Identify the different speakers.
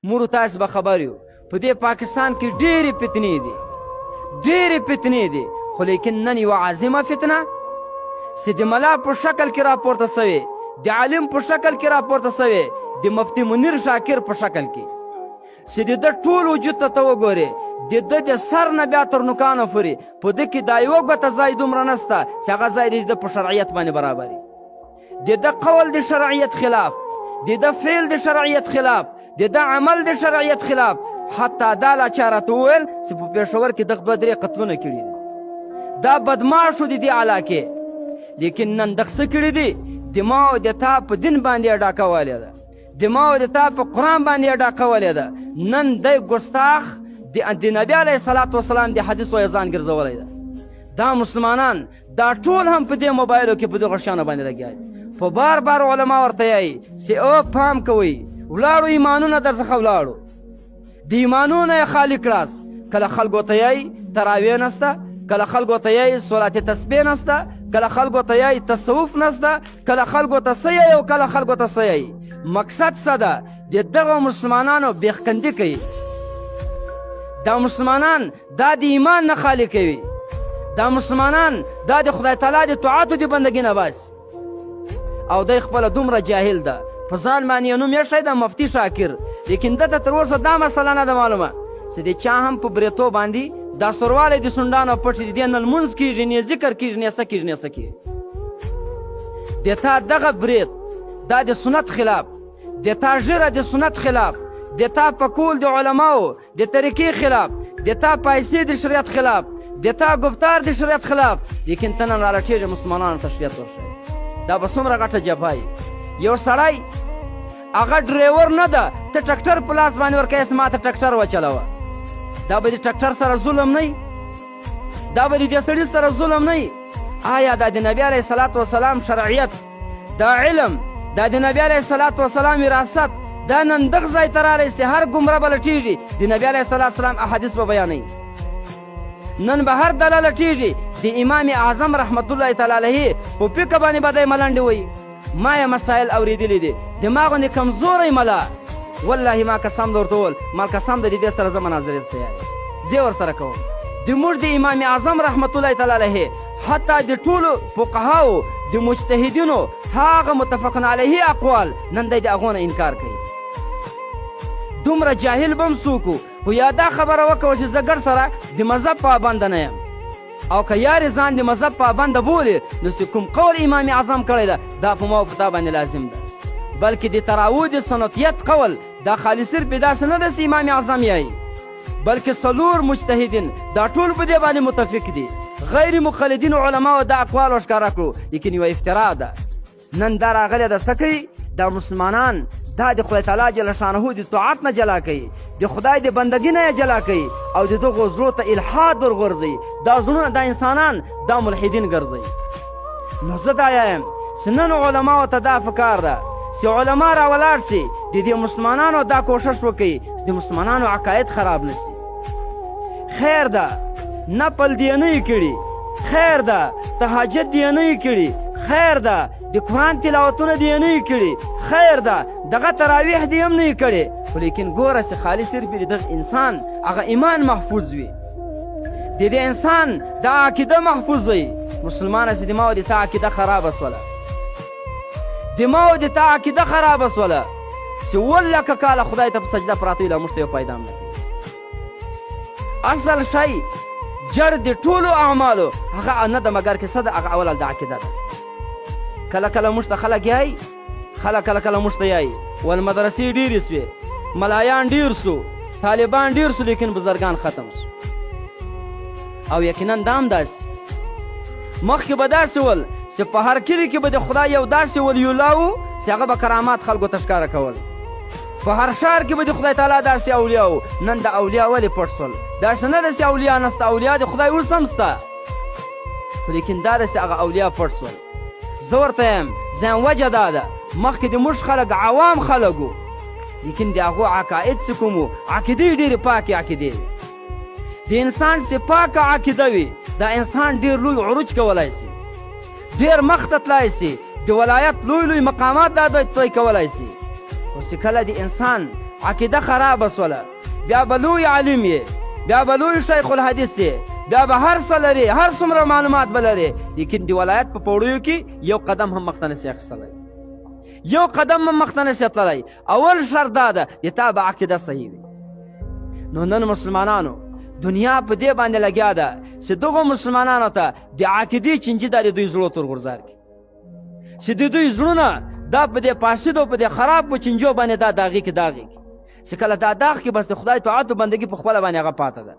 Speaker 1: مورو تاسو به خبر یو په دې پاکستان کې ډېرې فتنې دي ډېرې فتنې دي خو لیکن نن یوه عظیمه فتنه چې د ملا په شکل کې راپورته سوې د عالم په شکل کې راپورته سوې د مفتي منیر شاکر په شکل کې چې د ده ټول وجود ته وګورې د ده د سر نه بیا تر نوکانو پورې په ده کې دا یوه ګوته ځای دومره نسته چې هغه ځای د ده په شرعیت باندې برابر د ده قول د شرعیت خلاف د ده فعل د شرعیت خلاف د ده عمل د شرعیت خلاف حتی دا لا چا راته وویل چې په پېښور کې دغه 2-3 قتلونه کړي دي دا بدماشو د دې علاقې لیکن نن دغه څه کړي دي دماغ د تا په دین باندې اډا کولې ده دماغ د تا په قرآن باندې اډا کولې ده نن دی ګستاخ د نبي علیه صلات وسلام د حدیثو یې ځان ګرځولی ده دا مسلمانان دا ټول هم په دې موبایلو کې په دغو شیانو باندې لګیا دي په بار بار علما ورته یایي چې او پام کوئ ولاړو ایمانونه در څخه ولاړو د ایمانونه یې خالي کړاست کله خلکو ته یایي تراویح نسته کله خلکو ته یایي صلات تسبیح نسته کله خلکو ته یایي تصوف نسته کله خلکو ته څه یایي او کله خلکو ته څه یایي مقصد څه ده د دغو مسلمانانو بیخکندي کوي دا مسلمانان دا د ایمان نه خالی کوي دا مسلمانان دا د خدای تعالی د طاعتو د بندګي نه بس او دی خپله دومره جاهل ده په ځان باندې یې نوم ایښی ده مفتي شاکر لیکن دته تر اوسه دا مسله نه ده معلومه چې د چا هم په بریتو باندې دا سوروالی د سونډانو پټ دي دې نه لمونځ کېږي نه ذکر کېږي نه څه کېږي نه څه کېږي د تا دغه برید دا د سنت خلاف د تا ژیره د سنت خلاف د تا پکول د علماو د طریقې خلاف د تا پیسې د شریعت خلاف د تا گفتار د شریعت خلاف لیکن ته نن رالټېږې مسلمانانو ته شریعت ورښیي دا به څومره غټه جفا یو سړی هغه ډریور نه ده ته ټکټر په لاس باندې ورکوې ما ته ټکټر وچلوه دا به د ټکټر سره ظلم نه دا به د دې سړي سره ظلم نه آیا دا د نبي علیه صلات وسلام شرعیت دا علم دا د نبي علیه صلات وسلام وراثت دا نن دغه ځای ته رالی چې هر ګمره به لټېږي د نبي علیه صلات وسلام احادیث به بیانوي نن به هر دله لټېږي د امام اعظم رحمت الله تعالی علیه په فقه باندې به دی ملنډې وایي ما یې مسایل اورېدلي دي دماغ باندې کمزوری ملا والله ما قسم درته وویل ما قسم د دې سره زه مناظرې ته تیار زه ورسره کوم د موږ د امام اعظم رحمت الله تعالی علیه حتی د ټولو فقهاو د مجتهدینو هغه متفقن علیه اقوال نن دی د هغو نه انکار کوي دومره جاهل به هم څوک خو یا دا خبره وکړه چې زه ګر سره د مذهب پابنده نه یم او که یارې ځان د مذهب پابنده بولې نو چې کوم قول امام اعظم کړی ده دا په ما او په تا باندې لازم ده بلکې د تراود سنتیت قول دا خالي صرف داسې نه ده چې امام اعظم یایي بلکې 4 مجتهدین دا ټول په دې باندې متفق دي غیر مقلدین علماو دا اقوال ورښکاره کړو لیکن یوه افترا ده نن دا راغلی ده څه کوي دا مسلمانان دا د خدای تعالی جل شانه د طاعت نه جلا کوي د خدای د بندګي نه یې جلا کوي او د دغو زړو ته الحاد ورغورځوي دا زړونه دا انسانان دا ملحدین ګرځوي نو زه دا یم چې نن علماو ته دا پکار ده چې علما راولاړ سي د دې مسلمانانو دا کوشش وکړي چې د مسلمانانو عقاید خراب نه سي خیر ده نفل دې نه یې کړي خیر ده تهجد دې نه یې کړي خیر ده د قرآن تلاوتونه دې نه یې کړي خیر ده دغه تراویح دې هم نه یې کړي خو لیکن ګوره چې خالي صرف د دغه انسان هغه ایمان محفوظ وي د دې انسان دا عقیده محفوظ وي مسلمانه چې دماغ د تا عقیده خرابه سوله دماغ د تا عقیده خرابه سوله چې ولکه کاله خدای ته په سجده پراته وي لا موږ ته یو پیدا هم نه کوي اصل شی جړ د ټولو اعمالو هغه نه ده مګر که څه ده هغه اول د عقیده ده کله کله موږ ته خلک یایي کله کله موږ ته یایي والمدرسې ډېرې سوې ملایان ډېر سو طالبان ډېر سو لیکن بزرګان ختم سو او یقینا دا هم داسې مخکې به داسې ول چې په هر کلي کې به د خدای یو داسې ولی الله و چې هغه به کرامات خلکو ته ښکاره کول په هر ښار کې به د خدای تعالی داسې اولیا و نن د اولیا ولې پټ سول داسې نه ده چې اولیا نسته اولیا د خدای اوس هم سته لیکن دا ده چې هغه اولیا پټ سول زه ورته یم ځان وجه دا ده مخکې د موږ خلک عوام خلک وو لیکن د هغو عقاید چې کوم وو عقیدې ډېرې پاکې عقیدې وي د انسان چې پاکه عقیده وي دا انسان ډېر لوی عروج کولی شي ډېر مخ ته تللی شي د ولایت لوی مقامات دا دی طی کولی شي خو چې کله د انسان عقیده خراب سوله، بیا به لوی عالم یې، بیا به لوی شیخ الحدیث یې، بیا به هر څه لري، هر څومره معلومات به لري، لیکن د ولایت په پوړیو کې یو قدم هم مخته نشي اخیستلی، یو قدم هم مخته نشي تللی. اول شرط دا ده د تا به عقیده صحیح وي. نو نن مسلمانانو دنیا په دې باندې لګیا ده چې دغو مسلمانانو ته د عقیدې چینجي دا د دوی زړو تر غورځار کړي، چې د دوی زړونه دا په دې فاسد او په دې خراب په چینجو باندې دا داغي کې چې کله دا داغ کې بس د خدای طاعت او بندګي په خپله باندې هغه پاته ده.